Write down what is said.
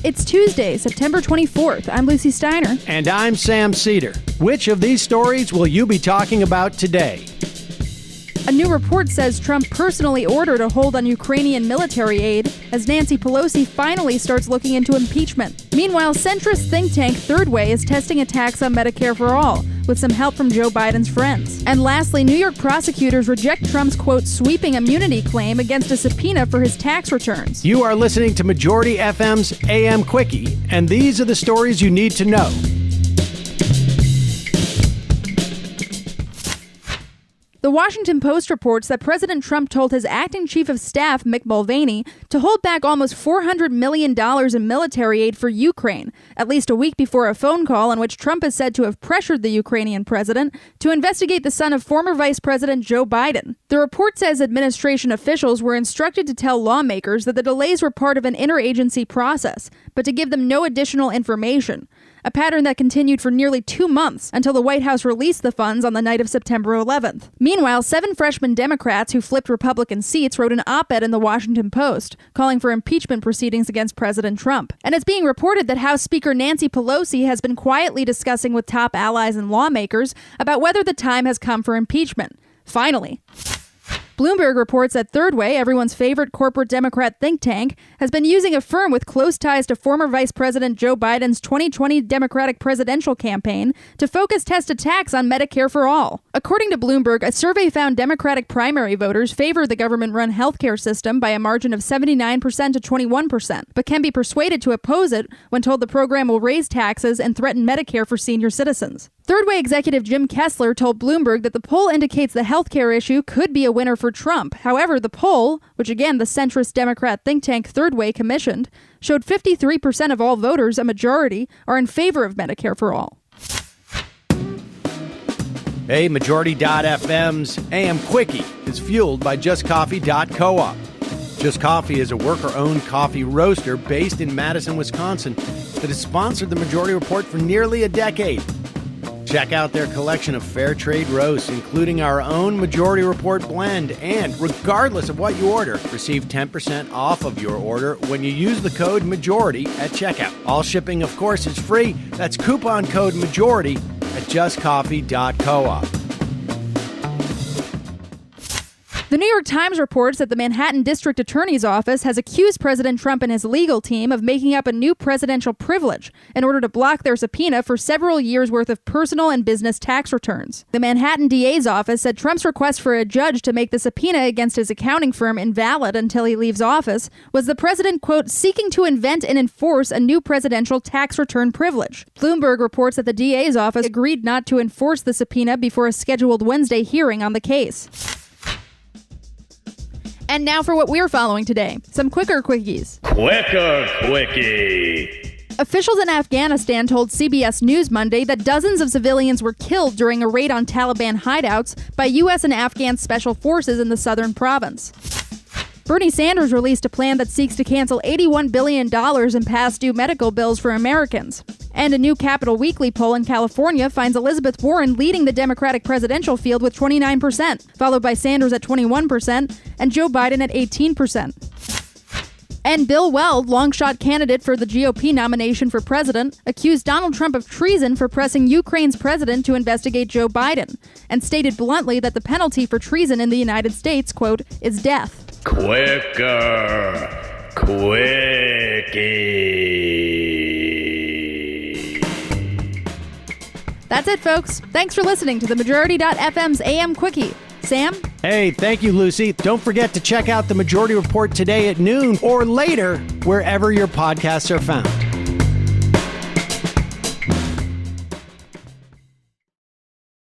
It's Tuesday, September 24th. I'm Lucie Steiner. And I'm Sam Seder. Which of these stories will you be talking about today? A new report says Trump personally ordered a hold on Ukrainian military aid as Nancy Pelosi finally starts looking into impeachment. Meanwhile, centrist think tank Third Way is testing a tax on Medicare For All, with some help from Joe Biden's friends. And lastly, New York prosecutors reject Trump's, quote, sweeping immunity claim against a subpoena for his tax returns. You are listening to Majority FM's AM Quickie, and these are the stories you need to know. The Washington Post reports that President Trump told his acting chief of staff, Mick Mulvaney, to hold back almost $400 million in military aid for Ukraine, at least a week before a phone call in which Trump is said to have pressured the Ukrainian president to investigate the son of former Vice President Joe Biden. The report says administration officials were instructed to tell lawmakers that the delays were part of an interagency process, but to give them no additional information. A pattern that continued for nearly 2 months until the White House released the funds on the night of September 11th. Meanwhile, 7 freshman Democrats who flipped Republican seats wrote an op-ed in the Washington Post calling for impeachment proceedings against President Trump. And it's being reported that House Speaker Nancy Pelosi has been quietly discussing with top allies and lawmakers about whether the time has come for impeachment. Finally. Bloomberg reports that Third Way, everyone's favorite corporate Democrat think tank, has been using a firm with close ties to former Vice President Joe Biden's 2020 Democratic presidential campaign to focus test a tax on Medicare For All. According to Bloomberg, a survey found Democratic primary voters favor the government-run healthcare system by a margin of 79% to 21%, but can be persuaded to oppose it when told the program will raise taxes and threaten Medicare for senior citizens. Third Way executive Jim Kessler told Bloomberg that the poll indicates the healthcare issue could be a winner for Trump. However, the poll, which again the centrist Democrat think tank Third Way commissioned, showed 53% of all voters, a majority, are in favor of Medicare for All. Hey, Majority.fm's AM Quickie is fueled by justcoffee.coop. Just Coffee is a worker-owned coffee roaster based in Madison, Wisconsin that has sponsored the Majority Report for nearly a decade. Check out their collection of fair trade roasts, including our own Majority Report blend. And regardless of what you order, receive 10% off of your order when you use the code MAJORITY at checkout. All shipping, of course, is free. That's coupon code MAJORITY at justcoffee.coop. The New York Times reports that the Manhattan District Attorney's Office has accused President Trump and his legal team of making up a new presidential privilege in order to block their subpoena for several years' worth of personal and business tax returns. The Manhattan DA's office said Trump's request for a judge to make the subpoena against his accounting firm invalid until he leaves office was the president, quote, seeking to invent and enforce a new presidential tax return privilege. Bloomberg reports that the DA's office agreed not to enforce the subpoena before a scheduled Wednesday hearing on the case. And now for what we're following today, some quicker quickies. Quicker quickie. Officials in Afghanistan told CBS News Monday that dozens of civilians were killed during a raid on Taliban hideouts by U.S. and Afghan special forces in the southern province. Bernie Sanders released a plan that seeks to cancel $81 billion in past due medical bills for Americans. And a new Capital Weekly poll in California finds Elizabeth Warren leading the Democratic presidential field with 29%, followed by Sanders at 21% and Joe Biden at 18%. And Bill Weld, long-shot candidate for the GOP nomination for president, accused Donald Trump of treason for pressing Ukraine's president to investigate Joe Biden, and stated bluntly that the penalty for treason in the United States, quote, is death. Quicker quickie. That's it, folks. Thanks for listening to the Majority.fm's AM Quickie. Sam? Hey, thank you, Lucie. Don't forget to check out the Majority Report today at noon or later, wherever your podcasts are found.